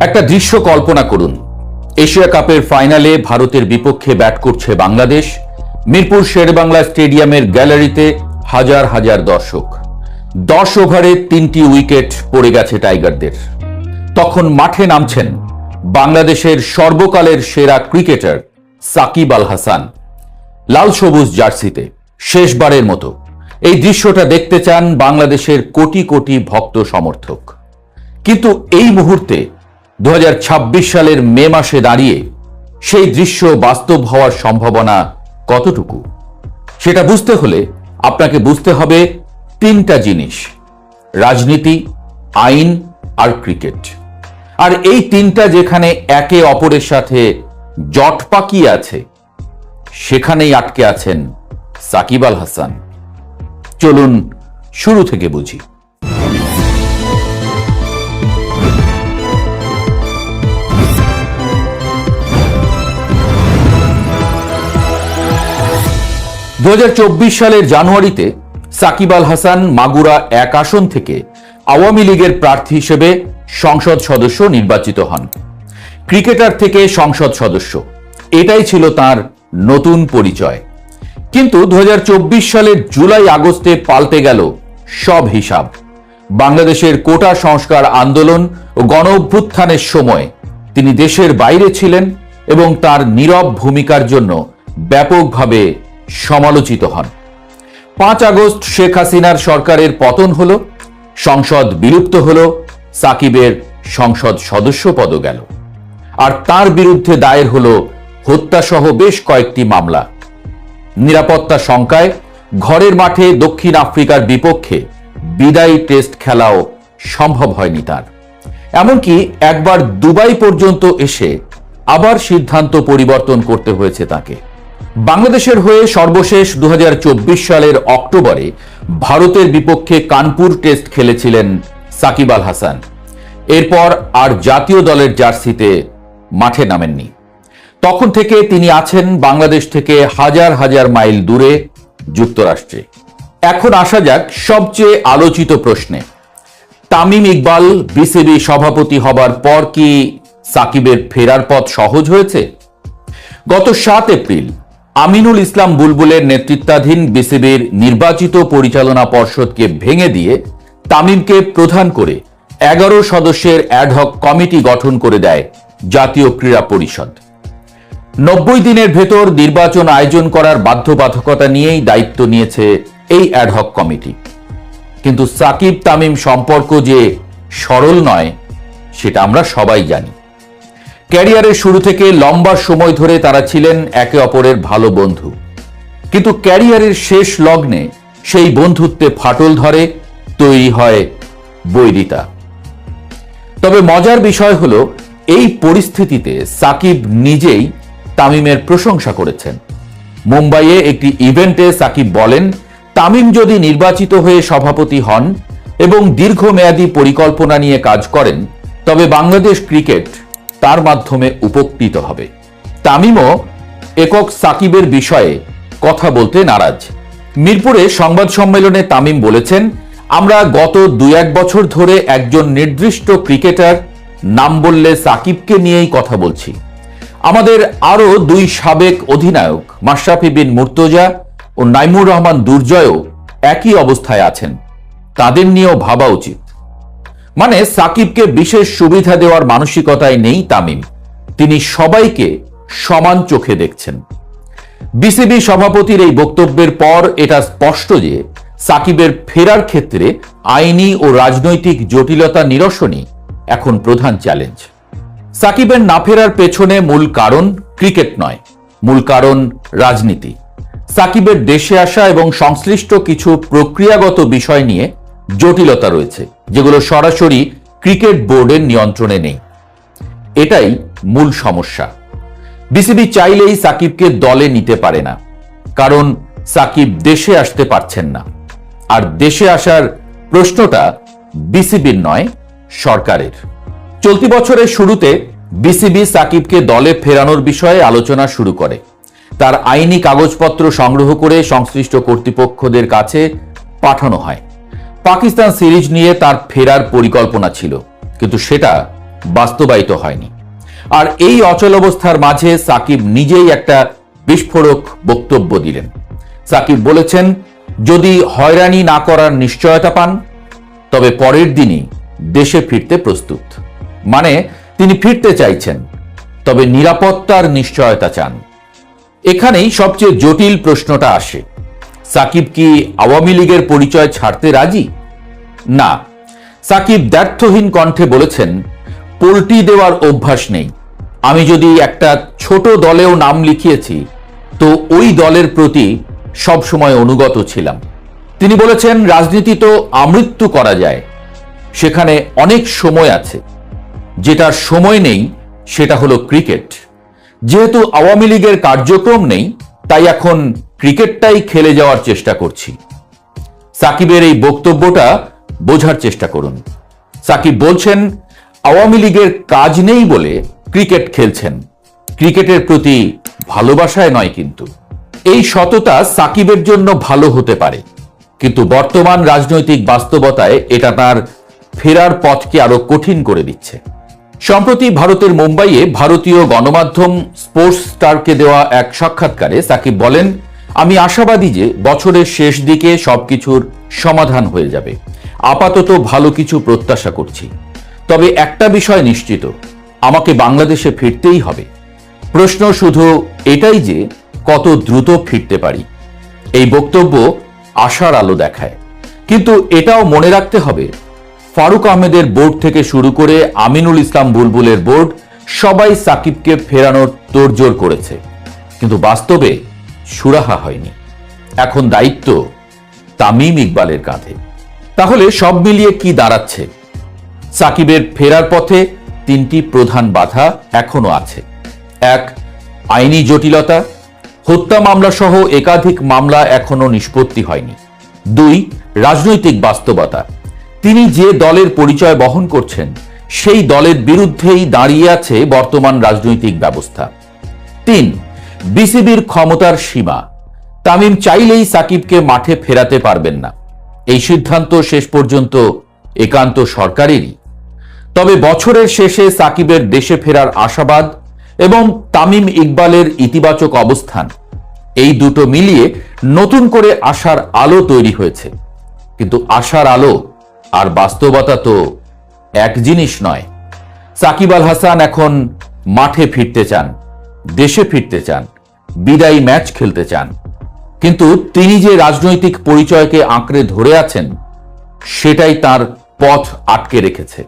একটা দৃশ্য কল্পনা করুন। এশিয়া কাপের ফাইনালে ভারতের বিপক্ষে ব্যাট করছে বাংলাদেশ। মিরপুর শেরেবাংলা স্টেডিয়ামের গ্যালারিতে হাজার হাজার দর্শক। 10 ওভারে 3টি উইকেট পড়ে গেছে টাইগারদের। তখন মাঠে নামছেন বাংলাদেশের সর্বকালের সেরা ক্রিকেটার সাকিব আল হাসান, লাল সবুজ জার্সিতে শেষবারের মতো। এই দৃশ্যটা দেখতে চান বাংলাদেশের কোটি কোটি ভক্ত সমর্থক। কিন্তু এই মুহূর্তে 2026 সালের মে মাসে দাঁড়িয়ে সেই দৃশ্য বাস্তব হওয়ার সম্ভাবনা কতটুকু, সেটা বুঝতে হলে আপনাকে বুঝতে হবে 3টা জিনিস: রাজনীতি, আইন আর ক্রিকেট। আর এই 3টা যেখানে একে অপরের সাথে জট পাকিয়ে আছে, সেখানেই আটকে আছেন সাকিব আল হাসান। চলুন শুরু থেকে বুঝি। সালের জানুয়ারিতে সাকিব আল হাসান মাগুরা 1 আসন থেকে আওয়ামী লীগের প্রার্থী হিসেবে সংসদ সদস্য নির্বাচিত হন। ক্রিকেটার থেকে সংসদ সদস্য, এটাই ছিল তার নতুন পরিচয়। কিন্তু 2024 সালের জুলাই আগস্টে পাল্টে গেল সব হিসাব। বাংলাদেশের কোটা সংস্কার আন্দোলন ও গণ অভ্যুত্থানের সময় তিনি দেশের বাইরে ছিলেন এবং তার নীরব ভূমিকার জন্য ব্যাপকভাবে সমালোচিত হন। 5 আগস্ট শেখ হাসিনার সরকারের পতন হলো, সংসদ বিলুপ্ত হলো, সাকিবের সংসদ সদস্য পদ গেল। আর তার বিরুদ্ধে দায়ের হলো হত্যাসহ বেশ কয়েকটি মামলা। নিরাপত্তা শঙ্কায় ঘরের মাঠে দক্ষিণ আফ্রিকার বিপক্ষে বিদায়ী টেস্ট খেলাও সম্ভব হয়নি তার। এমনকি একবার দুবাই পর্যন্ত এসে আবার সিদ্ধান্ত পরিবর্তন করতে হয়েছে তাকে। বাংলাদেশের হয়ে সর্বশেষ 2024 সালের অক্টোবরে ভারতের বিপক্ষে কানপুর টেস্ট খেলেছিলেন সাকিব আল হাসান। এরপর আর জাতীয় দলের জার্সিতে মাঠে নামেননি। তখন থেকে তিনি আছেন বাংলাদেশ থেকে হাজার হাজার মাইল দূরে যুক্তরাষ্ট্রে। এখন আসা যাক সবচেয়ে আলোচিত প্রশ্নে। তামিম ইকবাল বিসিবি সভাপতি হবার পর কি সাকিবের ফেরার পথ সহজ হয়েছে? গত 7 এপ্রিল আমিনুল ইসলাম বুলবুলের নেতৃত্বাধীন বিসিবির নির্বাচিত পরিচালনা পর্ষদকে ভেঙে দিয়ে তামিমকে প্রধান করে 11 সদস্যের অ্যাডহক কমিটি গঠন করে দেয় জাতীয় ক্রীড়া পরিষদ। 90 দিনের ভেতর নির্বাচন আয়োজন করার বাধ্যবাধকতা নিয়েই দায়িত্ব নিয়েছে এই অ্যাডহক কমিটি। কিন্তু সাকিব তামিম সম্পর্ক যে সরল নয়, সেটা আমরা সবাই জানি। ক্যারিয়ারের শুরু থেকে লম্বা সময় ধরে তারা ছিলেন একে অপরের ভালো বন্ধু। কিন্তু ক্যারিয়ারের শেষ লগ্নে সেই বন্ধুত্বে ফাটল ধরে, তৈরি হয় বৈরিতা। তবে মজার বিষয় হলো, এই পরিস্থিতিতে সাকিব নিজেই তামিমের প্রশংসা করেছেন। মুম্বাইয়ে একটি ইভেন্টে সাকিব বলেন, তামিম যদি নির্বাচিত হয়ে সভাপতি হন এবং দীর্ঘমেয়াদী পরিকল্পনা নিয়ে কাজ করেন, তবে বাংলাদেশ ক্রিকেট তার মাধ্যমে উপকৃত হবে। তামিমও একক সাকিবের বিষয়ে কথা বলতে নারাজ। মিরপুরে সংবাদ সম্মেলনে তামিম বলেছেন, আমরা গত 2-1 বছর ধরে একজন নির্দিষ্ট ক্রিকেটার নাম বললে সাকিবকে নিয়েই কথা বলছি। আমাদের আরো 2 সাবেক অধিনায়ক মাশরাফি বিন মুর্তজা ও নাইমুর রহমান দুর্জয়ও একই অবস্থায় আছেন, তাদের নিয়েও ভাবা উচিত। মানে সাকিবকে বিশেষ সুবিধা দেওয়ার মানসিকতায় নেই তামিম, তিনি সবাইকে সমান চোখে দেখছেন। বিসিবি সভাপতির এই বক্তব্যের পর এটা স্পষ্ট যে সাকিবের ফেরার ক্ষেত্রে আইনি ও রাজনৈতিক জটিলতা নিরসনই এখন প্রধান চ্যালেঞ্জ। সাকিবের না ফেরার পেছনে মূল কারণ ক্রিকেট নয়, মূল কারণ রাজনীতি। সাকিবের দেশে আসা এবং সংশ্লিষ্ট কিছু প্রক্রিয়াগত বিষয় নিয়ে জটিলতা রয়েছে, যেগুলো সরাসরি ক্রিকেট বোর্ডের নিয়ন্ত্রণে নেই। এটাই মূল সমস্যা। বিসিবি চাইলেই সাকিবকে দলে নিতে পারে না, কারণ সাকিব দেশে আসতে পারছেন না। আর দেশে আসার প্রশ্নটা বিসিবির নয়, সরকারের। চলতি বছরের শুরুতে বিসিবি সাকিবকে দলে ফেরানোর বিষয়ে আলোচনা শুরু করে। তার আইনি কাগজপত্র সংগ্রহ করে সংশ্লিষ্ট কর্তৃপক্ষদের কাছে পাঠানো হয়। পাকিস্তান সিরিজ নিয়ে তার ফেরার পরিকল্পনা ছিল, কিন্তু সেটা বাস্তবায়িত হয়নি। আর এই অচলাবস্থার মাঝে সাকিব নিজেই একটা বিস্ফোরক বক্তব্য দিলেন। সাকিব বলেছেন, যদি হয়রানি না করার নিশ্চয়তা পান তবে পরের দিনই দেশে ফিরতে প্রস্তুত। মানে তিনি ফিরতে চাইছেন, তবে নিরাপত্তার নিশ্চয়তা চান। এখানেই সবচেয়ে জটিল প্রশ্নটা আসে, সাকিব কি আওয়ামী লীগের পরিচয় ছাড়তে রাজি? না, সাকিব দ্ব্যর্থহীন কণ্ঠে বলেছেন, পোল্টি দেওয়ার অভ্যাস নেই। আমি যদি একটা ছোট দলেও নাম লিখিয়েছি তো ওই দলের প্রতি সবসময় অনুগত ছিলাম। তিনি বলেছেন, রাজনীতি তো আমৃত্যু করা যায়, সেখানে অনেক সময় আছে, যেটার সময় নেই সেটা হলো ক্রিকেট। যেহেতু আওয়ামী লীগের কার্যক্রম নেই, তাই এখন ক্রিকেটটাই খেলে যাওয়ার চেষ্টা করছি। সাকিবের এই বক্তব্যটা বোঝার চেষ্টা করুন। সাকিব বলছেন, আওয়ামী লীগের কাজ নেই বলে ক্রিকেট খেলছেন, ক্রিকেটের প্রতি ভালোবাসায় নয়। কিন্তু এই সততা সাকিবের জন্য ভালো হতে পারে, কিন্তু বর্তমান রাজনৈতিক বাস্তবতায় এটা তার ফেরার পথকে আরো কঠিন করে দিচ্ছে। সম্প্রতি ভারতের মুম্বাইয়ে ভারতীয় গণমাধ্যম স্পোর্টস স্টারকে দেওয়া এক সাক্ষাৎকারে সাকিব বলেন, আমি আশাবাদী যে বছরের শেষ দিকে সবকিছুর সমাধান হয়ে যাবে। আপাতত ভালো কিছু প্রত্যাশা করছি, তবে একটা বিষয় নিশ্চিত, আমাকে বাংলাদেশে ফিরতেই হবে। প্রশ্ন শুধু এটাই যে কত দ্রুত ফিরতে পারি। এই বক্তব্য আশার আলো দেখায়, কিন্তু এটাও মনে রাখতে হবে, ফারুক আহমেদের বোর্ড থেকে শুরু করে আমিনুল ইসলাম বুলবুলের বোর্ড সবাই সাকিবকে ফেরানোর তোড়জোড় করেছে, কিন্তু বাস্তবে সুরাহা হয়নি। এখন দায়িত্ব তামিম ইকবালের কাঁধে। তাহলে সব মিলিয়ে কি দাঁড়াচ্ছে? সাকিবের ফেরার পথে তিনটি প্রধান বাধা এখনো আছে। এক, আইনি জটিলতা, হত্যা মামলা সহ একাধিক মামলা এখনো নিষ্পত্তি হয়নি। দুই, রাজনৈতিক বাস্তবতা, তিনি যে দলের পরিচয় বহন করছেন সেই দলের বিরুদ্ধেই দাঁড়িয়ে আছে বর্তমান রাজনৈতিক ব্যবস্থা। তিন, বিসিবির ক্ষমতার সীমা, তামিম চাইলেই সাকিবকে মাঠে ফেরাতে পারবেন না। এই সিদ্ধান্ত শেষ পর্যন্ত একান্ত সরকারেরই। তবে বছরের শেষে সাকিবের দেশে ফেরার আশাবাদ এবং তামিম ইকবালের ইতিবাচক অবস্থান, এই দুটো মিলিয়ে নতুন করে আশার আলো তৈরি হয়েছে। কিন্তু আশার আলো আর বাস্তবতা তো এক জিনিস নয়। সাকিব আল হাসান এখন মাঠে ফিরতে চান, দেশে ফিরতে চান, বিদায়ী ম্যাচ খেলতে চান, কিন্তু তিনি যে রাজনৈতিক পরিচয়কে আঁকড়ে ধরে আছেন সেটাই তার পথ আটকে রেখেছে।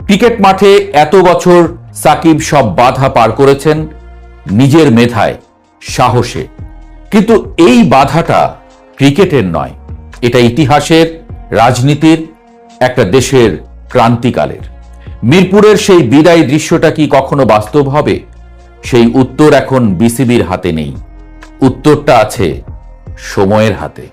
ক্রিকেট মাঠে এত বছর সাকিব সব বাধা পার করেছেন নিজের মেধায়, সাহসে, কিন্তু এই বাধাটা ক্রিকেটের নয়, এটা ইতিহাসের, রাজনীতির, একটা দেশের ক্রান্তিকালের। মিরপুরের সেই বিদায়ী দৃশ্যটা কি কখনো বাস্তব হবে? সেই উত্তর এখন বিসিবির হাতে নেই, উত্তরটা আছে সময়ের হাতে।